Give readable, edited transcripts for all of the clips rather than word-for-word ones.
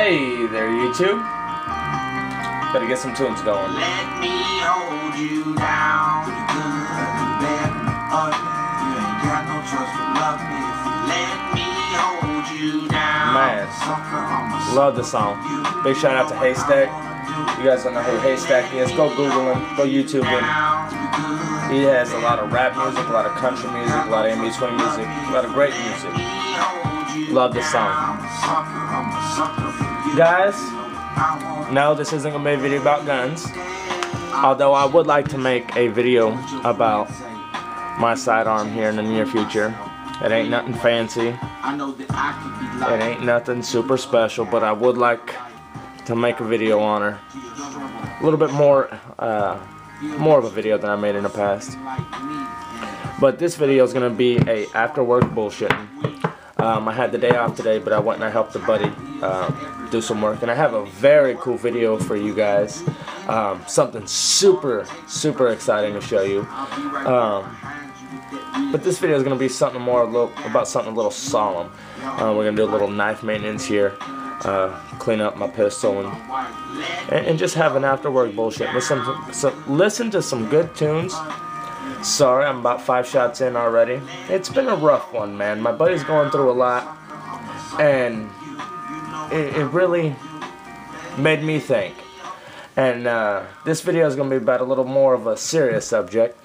Hey there, YouTube. Better get some tunes going. Let me hold you down. You good and bad and ugly. You ain't got no trust but love me. Let me hold you down. Man, love the song. Big shout out to Haystack. You guys don't know who Haystack is, go Google him, go YouTube him. He has a lot of rap music, a lot of country music, a lot of in-between music, a lot of great music. Love the song. Guys, no, this isn't going to be a video about guns. Although I would like to make a video about my sidearm here in the near future. It ain't nothing fancy. It ain't nothing super special, but I would like to make a video on her. A little bit more of a video than I made in the past. But this video is going to be a after work bullshitting. I had the day off today, but I went and I helped a buddy do some work, and I have a very cool video for you guys. Something super exciting to show you. But this video is going to be something more about something a little solemn. We're going to do a little knife maintenance here, clean up my pistol, and just have an after work bullshit. Listen to some good tunes. Sorry, I'm about 5 shots in already. It's been a rough one, man. My buddy's going through a lot, and it really made me think. And this video is going to be about a little more of a serious subject,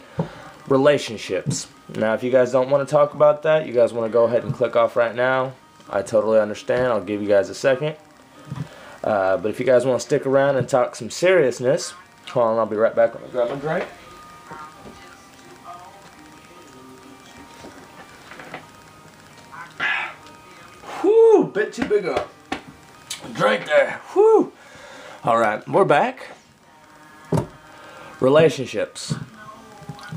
relationships. Now, if you guys don't want to talk about that, you guys want to go ahead and click off right now, I totally understand. I'll give you guys a second. But if you guys want to stick around and talk some seriousness, hold on, I'll be right back. I'm going to grab my drink. Whew, bit too big up. Drink there. Whew. Alright, we're back. Relationships.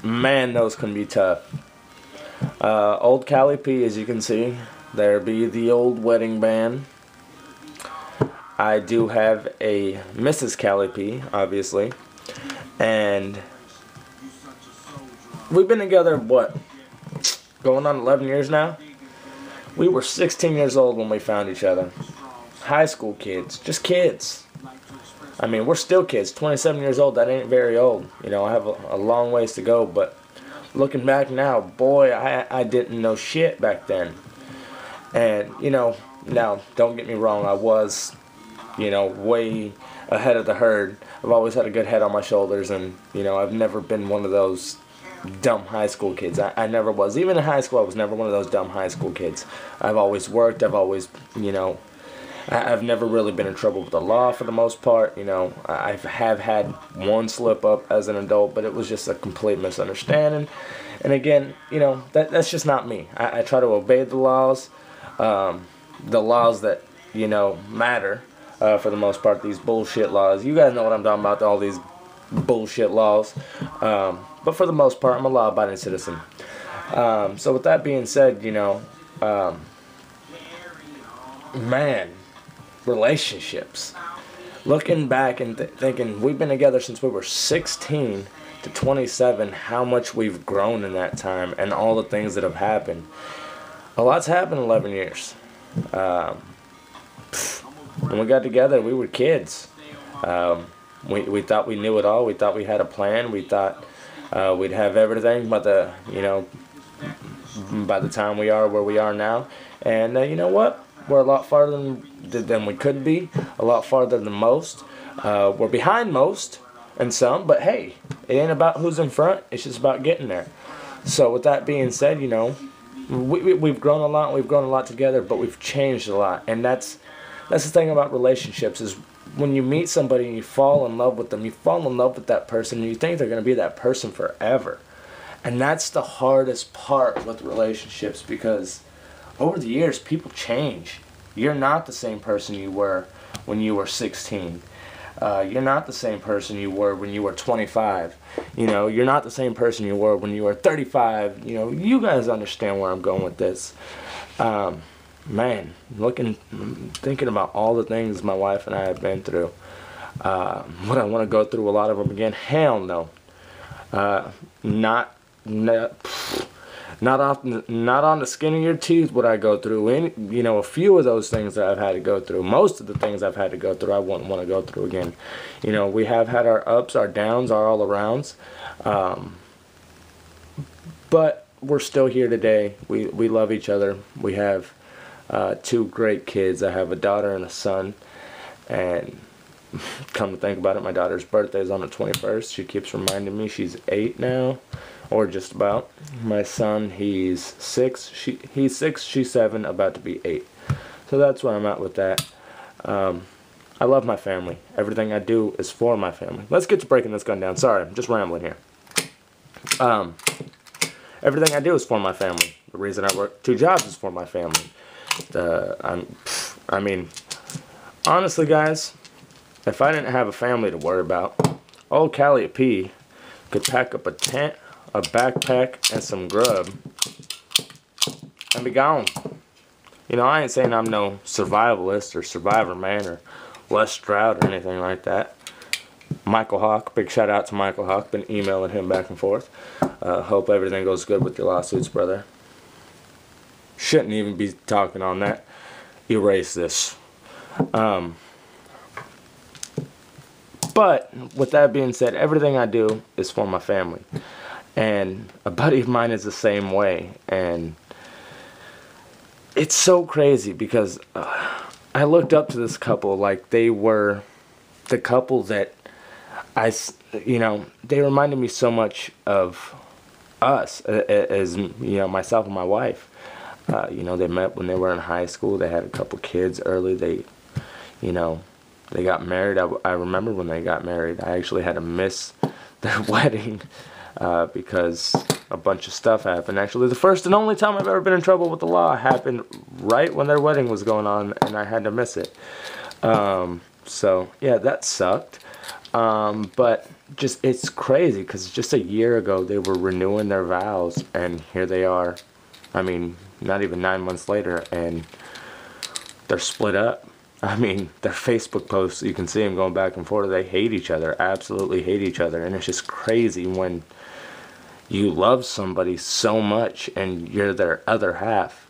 Man, those can be tough. Old Cali P, as you can see, there be the old wedding band. I do have a Mrs. Cali P, obviously. And we've been together, what, going on 11 years now? We were 16 years old when we found each other. High school kids, just kids. I mean, we're still kids. 27 years old, that ain't very old. You know, I have a long ways to go, but looking back now, boy, I didn't know shit back then. And, you know, now, don't get me wrong, I was, you know, way ahead of the herd. I've always had a good head on my shoulders, and, you know, I've never been one of those dumb high school kids. I never was. Even in high school, I was never one of those dumb high school kids. I've always worked. I've always, you know, I've never really been in trouble with the law for the most part. You know, I have had one slip up as an adult, but it was just a complete misunderstanding. And again, you know, that's just not me. I try to obey the laws that, you know, matter for the most part. These bullshit laws. You guys know what I'm talking about, all these bullshit laws. But for the most part, I'm a law-abiding citizen. So with that being said, you know, man, relationships. Looking back and thinking, we've been together since we were 16 to 27, how much we've grown in that time and all the things that have happened. A lot's happened in 11 years. When we got together, we were kids. We thought we knew it all. We thought we had a plan. We thought we'd have everything by the time we are where we are now. And you know what? We're a lot farther than we could be. A lot farther than most. We're behind most and some, but hey, it ain't about who's in front. It's just about getting there. So with that being said, you know, we've grown a lot. We've grown a lot together, but we've changed a lot. And that's the thing about relationships is, when you meet somebody and you fall in love with them, you fall in love with that person and you think they're going to be that person forever. And that's the hardest part with relationships, because over the years, people change. You're not the same person you were when you were 16. You're not the same person you were when you were 25. You know, you're not the same person you were when you were 35. You know, you guys understand where I'm going with this. Man, thinking about all the things my wife and I have been through. Would I want to go through a lot of them again? Hell no. Not on the skin of your teeth would I go through any, you know, a few of those things that I've had to go through. Most of the things I've had to go through, I wouldn't want to go through again. You know, we have had our ups, our downs, our all arounds. But we're still here today. We love each other. We have 2 great kids. I have a daughter and a son. And come to think about it, my daughter's birthday is on the 21st. She keeps reminding me she's 8 now, or just about. My son, he's 6. He's 6, she's 7, about to be 8. So that's where I'm at with that. I love my family. Everything I do is for my family. Let's get to breaking this gun down. Sorry, I'm just rambling here. Everything I do is for my family. The reason I work 2 jobs is for my family. I mean, honestly, guys, if I didn't have a family to worry about, old Callie P could pack up a tent, a backpack, and some grub and be gone. You know, I ain't saying I'm no survivalist or survivor man or Les Stroud or anything like that. Michael Hawk, big shout out to Michael Hawk. Been emailing him back and forth. Hope everything goes good with your lawsuits, brother. Shouldn't even be talking on that. Erase this. But with that being said, everything I do is for my family. And a buddy of mine is the same way. And it's so crazy because I looked up to this couple like they were the couple that you know, they reminded me so much of us as, you know, myself and my wife. You know, they met when they were in high school. They had a couple kids early. They, you know, they got married. I remember when they got married. I actually had to miss their wedding because a bunch of stuff happened. Actually, the first and only time I've ever been in trouble with the law happened right when their wedding was going on, and I had to miss it. So, yeah, that sucked. But just, it's crazy because just a year ago they were renewing their vows, and here they are. I mean, not even 9 months later, and they're split up. I mean, their Facebook posts, you can see them going back and forth. They hate each other, absolutely hate each other. And it's just crazy when you love somebody so much and you're their other half,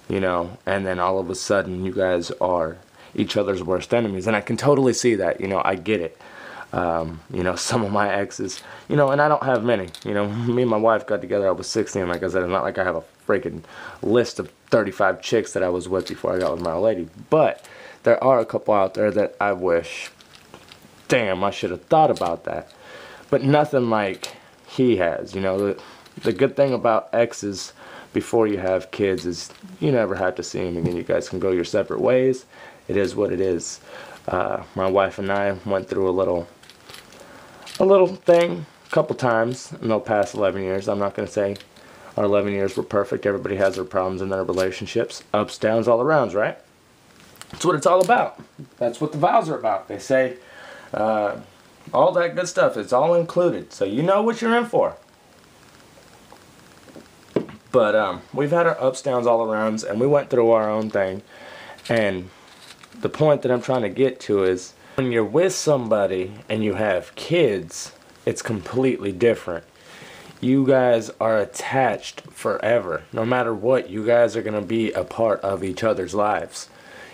you know, and then all of a sudden you guys are each other's worst enemies. And I can totally see that, you know, I get it. You know, some of my exes, you know, and I don't have many, you know, me and my wife got together, I was 16, like I said, it's not like I have a freaking list of 35 chicks that I was with before I got with my old lady, but there are a couple out there that I wish, damn, I should have thought about that, but nothing like he has, you know. The good thing about exes before you have kids is you never have to see them again. You guys can go your separate ways. It is what it is. My wife and I went through a little thing a couple times in the past 11 years. I'm not going to say our 11 years were perfect. Everybody has their problems in their relationships. Ups, downs, all arounds, right? That's what it's all about. That's what the vows are about. They say all that good stuff. It's all included. So you know what you're in for. But we've had our ups, downs, all arounds, and we went through our own thing. And the point that I'm trying to get to is when you're with somebody and you have kids, it's completely different. You guys are attached forever. No matter what, you guys are going to be a part of each other's lives.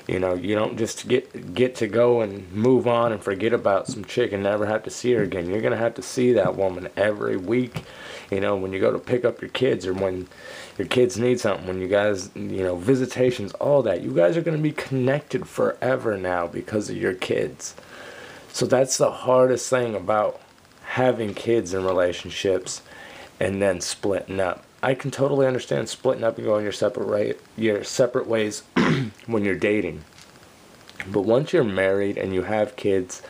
You know, you don't just get to go and move on and forget about some chick and never have to see her again. You're going to have to see that woman every week. You know, when you go to pick up your kids or when your kids need something, when you guys, you know, visitations, all that. You guys are going to be connected forever now because of your kids. So that's the hardest thing about having kids in relationships and then splitting up. I can totally understand splitting up and going your separate ways when you're dating. But once you're married and you have kids,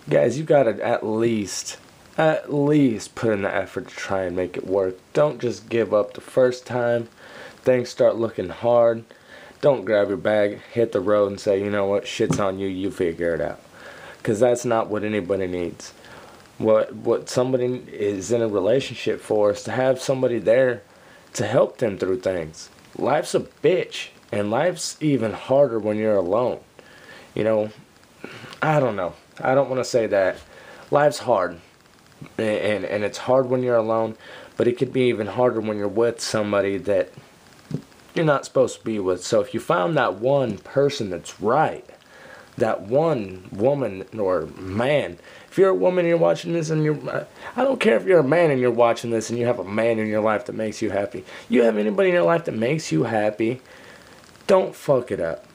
guys, you got to at least put in the effort to try and make it work. Don't just give up the first time things start looking hard. Don't grab your bag, hit the road and say, you know what, shit's on you, you figure it out. Because that's not what anybody needs. What somebody is in a relationship for is to have somebody there to help them through things. Life's a bitch, and life's even harder when you're alone. You know, I don't know. I don't want to say that. Life's hard. And it's hard when you're alone, but it could be even harder when you're with somebody that you're not supposed to be with. So if you found that one person that's right, that one woman or man, if you're a woman and you're watching this and I don't care if you're a man and you're watching this and you have a man in your life that makes you happy. You have anybody in your life that makes you happy, don't fuck it up.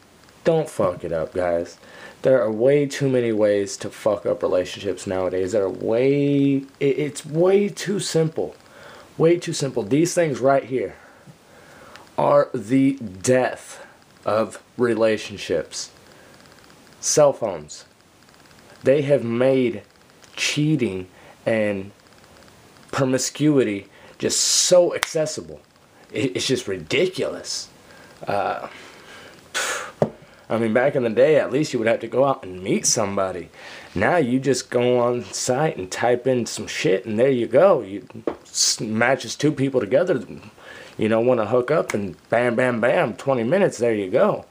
Don't fuck it up, guys. There are way too many ways to fuck up relationships nowadays. It's way too simple. Way too simple. These things right here are the death of relationships. Cell phones. They have made cheating and promiscuity just so accessible. It's just ridiculous. I mean, back in the day, at least you would have to go out and meet somebody. Now you just go on site and type in some shit, and there you go. You matches two people together, you know, want to hook up, and bam, bam, bam, 20 minutes, there you go.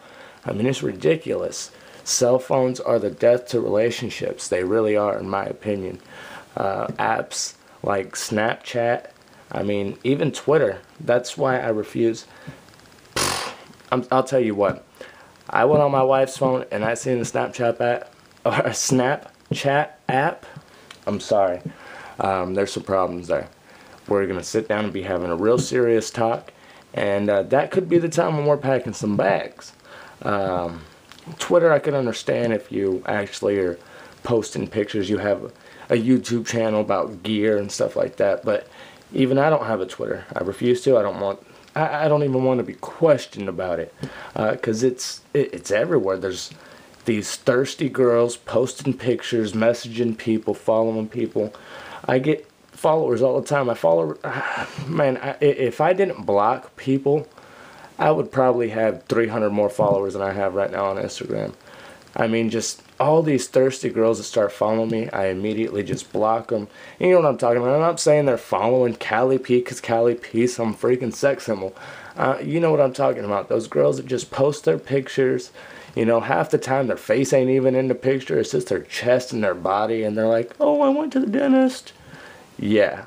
I mean, it's ridiculous. Cell phones are the death to relationships. They really are, in my opinion. Apps like Snapchat, I mean, even Twitter. That's why I refuse. I'll tell you what. I went on my wife's phone and I seen the Snapchat app. I'm sorry. There's some problems there. We're going to sit down and be having a real serious talk. And that could be the time when we're packing some bags. Twitter, I can understand if you actually are posting pictures. You have a YouTube channel about gear and stuff like that. But even I don't have a Twitter. I refuse to. I don't even want to be questioned about it. Because it's everywhere. There's these thirsty girls posting pictures, messaging people, following people. I get followers all the time. If I didn't block people, I would probably have 300 more followers than I have right now on Instagram. I mean, just all these thirsty girls that start following me, I immediately just block them. You know what I'm talking about. I'm not saying they're following Callie P because Callie P is some freaking sex symbol. You know what I'm talking about. Those girls that just post their pictures. You know, half the time their face ain't even in the picture. It's just their chest and their body. And they're like, oh, I went to the dentist. Yeah.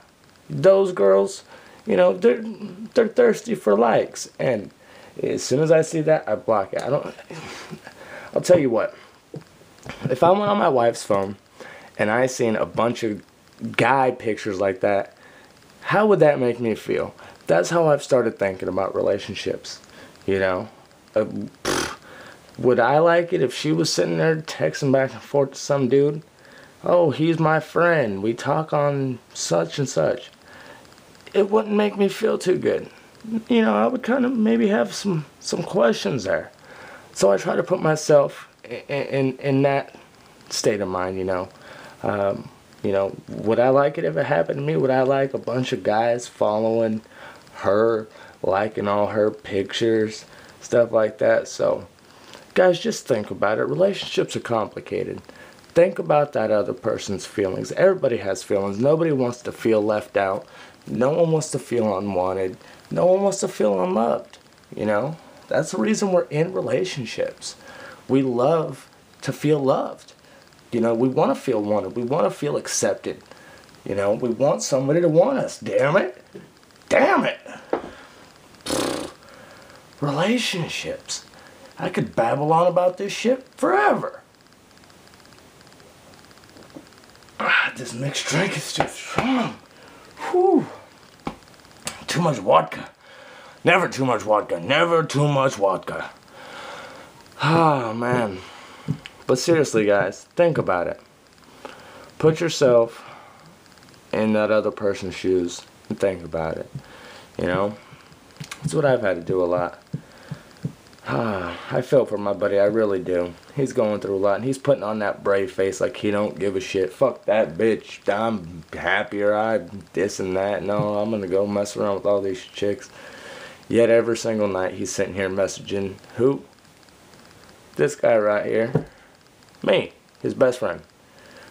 Those girls, you know, they're thirsty for likes. And as soon as I see that, I block it. I'll tell you what. If I went on my wife's phone and I seen a bunch of guy pictures like that, how would that make me feel? That's how I've started thinking about relationships. You know? Would I like it if she was sitting there texting back and forth to some dude? Oh, he's my friend. We talk on such and such. It wouldn't make me feel too good. You know, I would kind of maybe have some questions there. So I try to put myself in that state of mind, you know. Would I like it if it happened to me? Would I like a bunch of guys following her, liking all her pictures, stuff like that? So, guys, just think about it. Relationships are complicated. Think about that other person's feelings. Everybody has feelings. Nobody wants to feel left out. No one wants to feel unwanted. No one wants to feel unloved, you know? That's the reason we're in relationships. We love to feel loved. You know, we want to feel wanted. We want to feel accepted. You know, we want somebody to want us. Damn it. Damn it. Relationships. I could babble on about this shit forever. This mixed drink is too strong. Whew. Too much vodka. Never too much vodka. Never too much vodka. Oh, man. But seriously, guys, think about it. Put yourself in that other person's shoes and think about it. You know? That's what I've had to do a lot. I feel for my buddy, I really do. He's going through a lot, and he's putting on that brave face like he don't give a shit. Fuck that bitch. I'm happier. I'm this and that. No, I'm gonna go mess around with all these chicks. Yet every single night he's sitting here messaging who? This guy right here. Me, his best friend.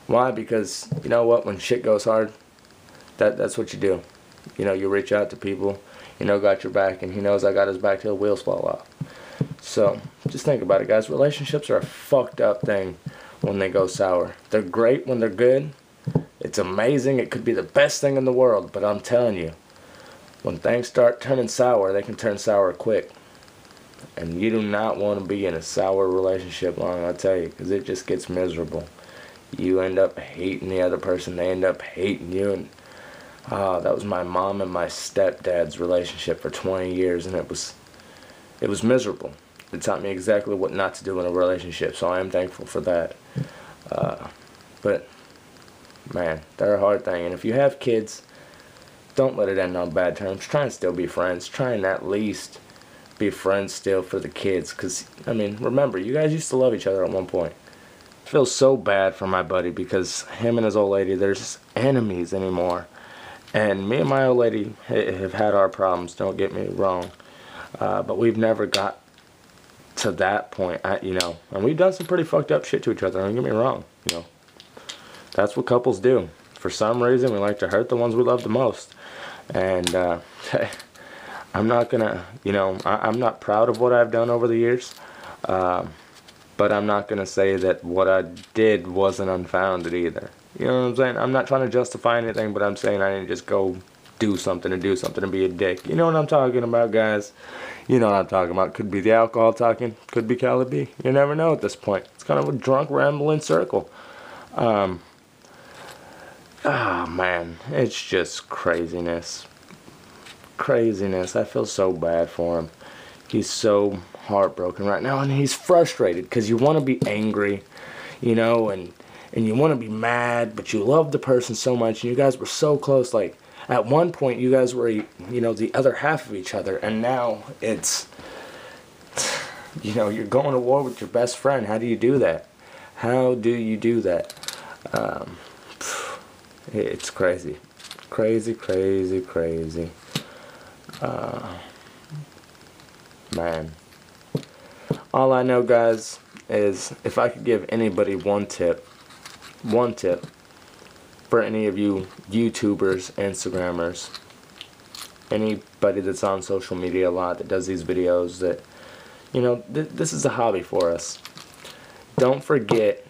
Why? Because you know what? When shit goes hard, that's what you do. You know, you reach out to people. You know, got your back, and he knows I got his back till the wheels fall off. So, just think about it, guys. Relationships are a fucked up thing when they go sour. They're great when they're good. It's amazing. It could be the best thing in the world. But I'm telling you, when things start turning sour, they can turn sour quick. And you do not want to be in a sour relationship long, I tell you, because it just gets miserable. You end up hating the other person, they end up hating you. And that was my mom and my stepdad's relationship for 20 years, and it was miserable. It taught me exactly what not to do in a relationship, so I am thankful for that. But man, they're a hard thing. And if you have kids, don't let it end on bad terms. Try and still be friends. Try and at least be friends still for the kids. Because, I mean, remember, you guys used to love each other at one point. I feel so bad for my buddy because him and his old lady, they're just enemies anymore. And me and my old lady have had our problems, don't get me wrong. But we've never got to that point, you know. And we've done some pretty fucked up shit to each other, don't get me wrong, you know. That's what couples do. For some reason, we like to hurt the ones we love the most. And I'm not gonna, you know, I'm not proud of what I've done over the years. But I'm not gonna say that what I did wasn't unfounded either. You know what I'm saying? I'm not trying to justify anything, but I'm saying I didn't just go do something and be a dick. You know what I'm talking about, guys? You know what I'm talking about. Could be the alcohol talking. Could be Cali B. You never know at this point. It's kind of a drunk, rambling circle. Oh man, it's just craziness. Craziness. I feel so bad for him. He's so heartbroken right now, and he's frustrated because you want to be angry, you know, and you want to be mad, but you love the person so much, and you guys were so close. Like, at one point, you guys were, you know, the other half of each other, and now it's, you know, you're going to war with your best friend. How do you do that? How do you do that? It's crazy. Crazy, crazy, crazy. Man. All I know, guys, is if I could give anybody one tip for any of you YouTubers, Instagrammers, anybody that's on social media a lot, that does these videos, that, you know, this is a hobby for us. Don't forget,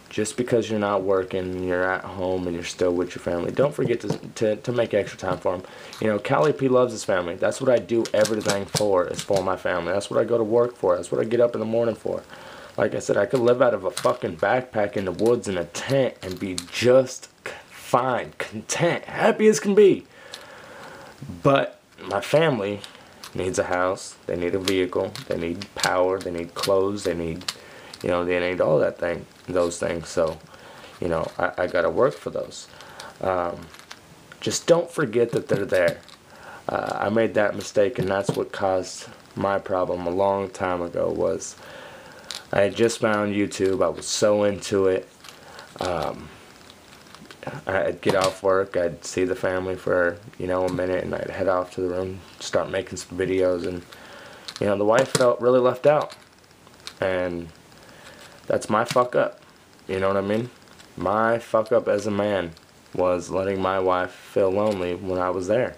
just because you're not working and you're at home and you're still with your family, don't forget to make extra time for them. You know, Cali P loves his family. That's what I do everything for, is for my family. That's what I go to work for. That's what I get up in the morning for. Like I said, I could live out of a fucking backpack in the woods in a tent and be just fine, content, happy as can be. But my family needs a house, they need a vehicle, they need power, they need clothes, they need, you know, they need all those things. So, you know, I gotta work for those. Just don't forget that they're there. I made that mistake, and that's what caused my problem a long time ago. Was I had just found YouTube. I was so into it. I'd get off work, I'd see the family for, you know, a minute, and I'd head off to the room, start making some videos, and, you know, the wife felt really left out. And that's my fuck up. You know what I mean? My fuck up as a man was letting my wife feel lonely when I was there.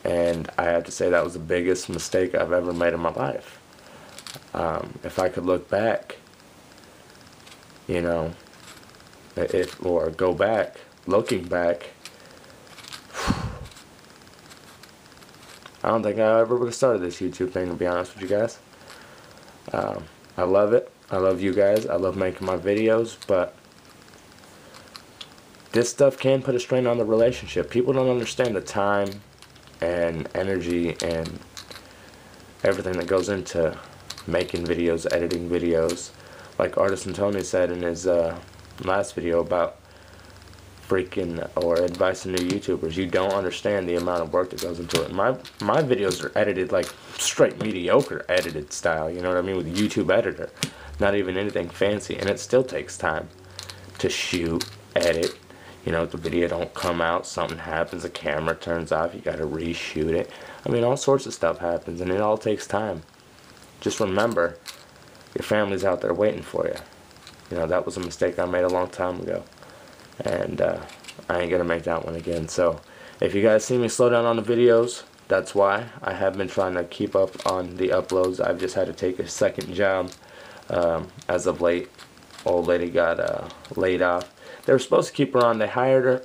And I have to say that was the biggest mistake I've ever made in my life. If I could look back, you know, looking back, I don't think I ever would have started this YouTube thing, to be honest with you guys. I love it. I love you guys. I love making my videos, but this stuff can put a strain on the relationship. People don't understand the time and energy and everything that goes into making videos, editing videos. Like Artisan Tony said in his last video about advice to new YouTubers, you don't understand the amount of work that goes into it. My videos are edited like straight mediocre edited style, you know what I mean, with a YouTube editor. Not even anything fancy, and it still takes time to shoot, edit. You know, the video don't come out, something happens, the camera turns off, you gotta reshoot it. I mean, all sorts of stuff happens, and it all takes time. Just remember, your family's out there waiting for you. You know, that was a mistake I made a long time ago. And I ain't gonna make that one again. So, if you guys see me slow down on the videos, that's why. I have been trying to keep up on the uploads. I've just had to take a second job as of late. Old lady got laid off. They were supposed to keep her on. They hired her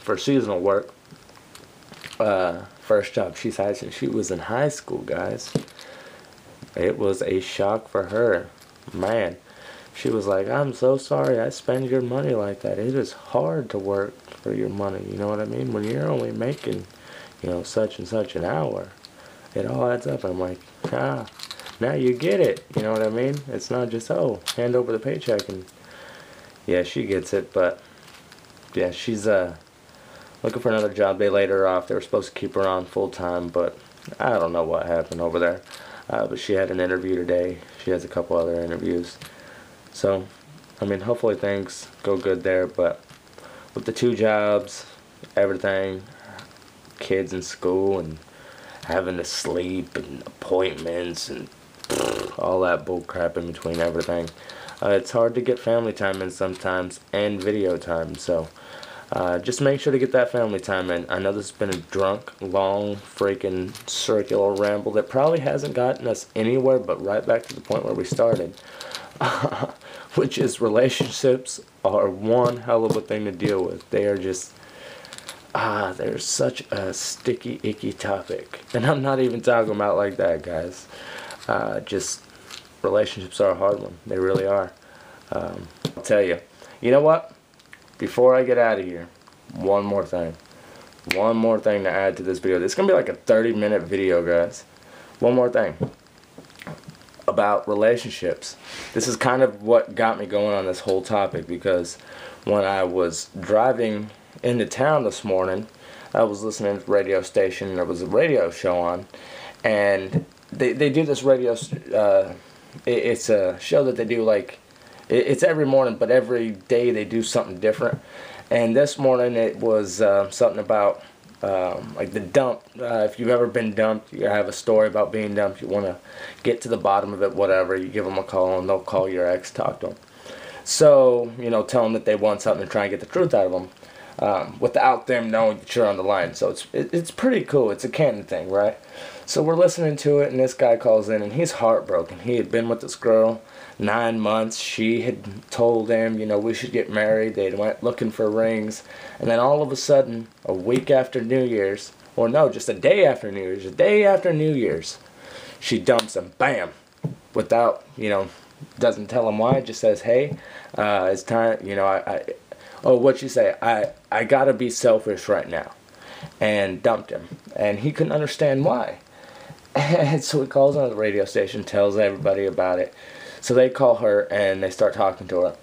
for seasonal work. first job she's had since she was in high school, guys. It was a shock for her. Man, she was like, I'm so sorry I spend your money like that. It is hard to work for your money, you know what I mean? When you're only making, you know, such and such an hour, it all adds up. I'm like, now you get it, you know what I mean? It's not just, oh, hand over the paycheck. And yeah, she gets it, but yeah, she's looking for another job. They laid her off. They were supposed to keep her on full time, but I don't know what happened over there. But she had an interview today. She has a couple other interviews. So, I mean, hopefully things go good there. But with the 2 jobs, everything, kids in school and having to sleep and appointments and all that bull crap in between everything, it's hard to get family time in sometimes and video time. So, just make sure to get that family time in. I know this has been a drunk, long, freaking circular ramble that probably hasn't gotten us anywhere but right back to the point where we started. Which is, relationships are one hell of a thing to deal with. They are just, they're such a sticky, icky topic. And I'm not even talking about like that, guys. Just, relationships are a hard one. They really are. I'll tell you. You know what? Before I get out of here, one more thing. One more thing to add to this video. This is going to be like a 30-minute video, guys. One more thing about relationships. This is kind of what got me going on this whole topic, because when I was driving into town this morning, I was listening to the radio station, and there was a radio show on, and they do this radio, it's a show that they do like, it's every morning, but every day they do something different. And this morning it was something about like the dump. If you've ever been dumped, you have a story about being dumped, you want to get to the bottom of it, whatever, you give them a call and they'll call your ex, talk to them. So, you know, tell them that they want something and try and get the truth out of them without them knowing that you're on the line. So it's pretty cool. It's a canon thing, right? So we're listening to it, and this guy calls in, and he's heartbroken. He had been with this girl 9 months. She had told him, you know, we should get married. They went looking for rings. And then all of a sudden, a week after New Year's, or no, just a day after New Year's, she dumps him. Bam! Without, you know, doesn't tell him why, just says, hey, it's time, you know, oh, what'd she say? I gotta be selfish right now. And dumped him. And he couldn't understand why. And so he calls on the radio station, tells everybody about it. So they call her and they start talking to her.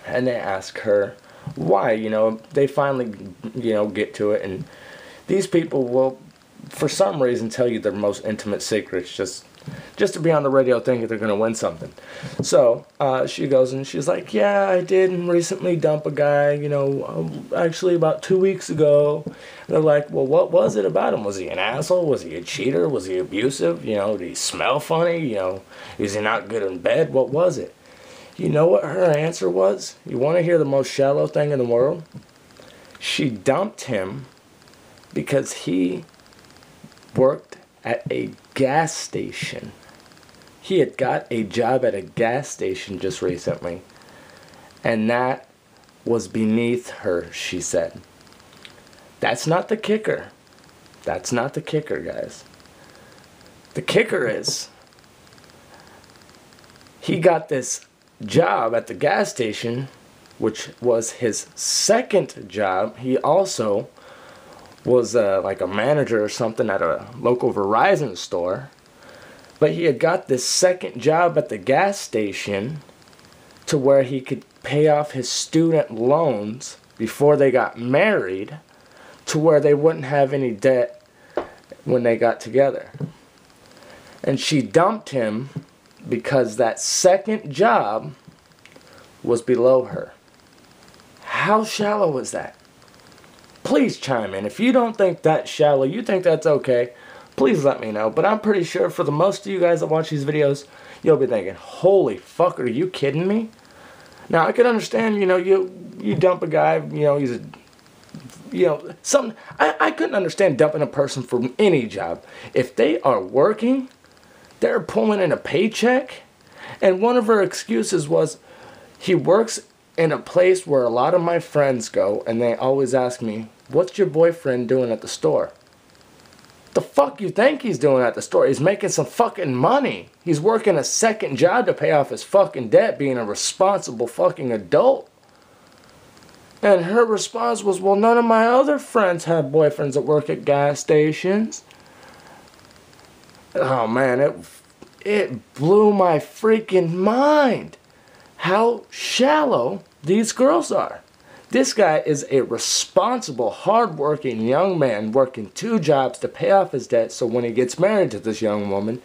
And they ask her why, you know, they finally, you know, get to it. And these people will, for some reason, tell you their most intimate secrets just to be on the radio thinking they're going to win something. So she goes and she's like, yeah, I did recently dump a guy, you know, actually about 2 weeks ago. And they're like, well, what was it about him? Was he an asshole? Was he a cheater? Was he abusive? You know, did he smell funny? You know, is he not good in bed? What was it? You know what her answer was? You want to hear the most shallow thing in the world? She dumped him because he worked at a gas station. He had got a job at a gas station just recently, and that was beneath her, she said. That's not the kicker. That's not the kicker, guys. The kicker is, he got this job at the gas station, which was his second job. He also was like a manager or something at a local Verizon store. But he had got this second job at the gas station to where he could pay off his student loans before they got married, to where they wouldn't have any debt when they got together. And she dumped him because that second job was below her. How shallow is that? Please chime in. If you don't think that's shallow, you think that's okay, please let me know. But I'm pretty sure for the most of you guys that watch these videos, you'll be thinking, holy fuck, are you kidding me? Now, I can understand, you know, you dump a guy, you know, he's a, you know, something. I couldn't understand dumping a person from any job. If they are working, they're pulling in a paycheck. And one of her excuses was, he works in a place where a lot of my friends go, and they always ask me, what's your boyfriend doing at the store? The fuck you think he's doing at the store? He's making some fucking money. He's working a second job to pay off his fucking debt, being a responsible fucking adult. And her response was, well, none of my other friends have boyfriends that work at gas stations. Oh man, it blew my freaking mind how shallow these girls are. This guy is a responsible, hard-working young man working 2 jobs to pay off his debt, so when he gets married to this young woman,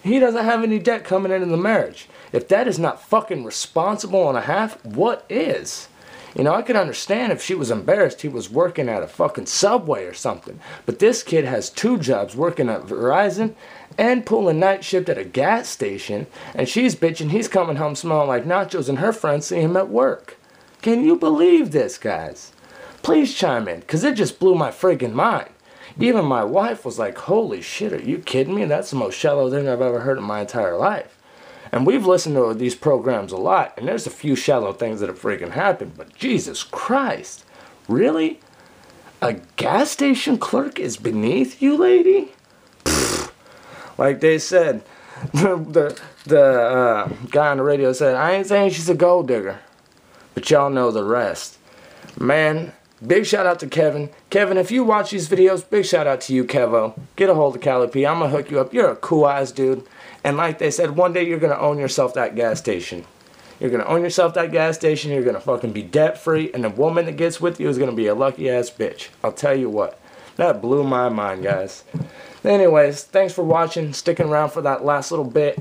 he doesn't have any debt coming into the marriage. If that is not fucking responsible and a half, what is? You know, I could understand if she was embarrassed he was working at a fucking Subway or something. But this kid has 2 jobs, working at Verizon and pulling night shift at a gas station. And she's bitching he's coming home smelling like nachos and her friends see him at work. Can you believe this, guys? Please chime in, because it just blew my friggin' mind. Even my wife was like, holy shit, are you kidding me? That's the most shallow thing I've ever heard in my entire life. And we've listened to these programs a lot, and there's a few shallow things that have freaking happened, but Jesus Christ, really? A gas station clerk is beneath you, lady? Pfft. Like they said, the guy on the radio said, I ain't saying she's a gold digger, but y'all know the rest. Man, big shout out to Kevin. Kevin, if you watch these videos, big shout out to you, Kevo. Get a hold of Cali P. I'm going to hook you up. You're a cool-ass dude. And like they said, one day you're going to own yourself that gas station. You're going to own yourself that gas station. You're going to fucking be debt-free. And the woman that gets with you is going to be a lucky-ass bitch. I'll tell you what. That blew my mind, guys. Anyways, thanks for watching. Sticking around for that last little bit.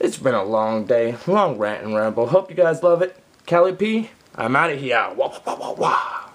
It's been a long day. Long rant and ramble. Hope you guys love it. Cali P, I'm out of here. Wah, wah, wah, wah.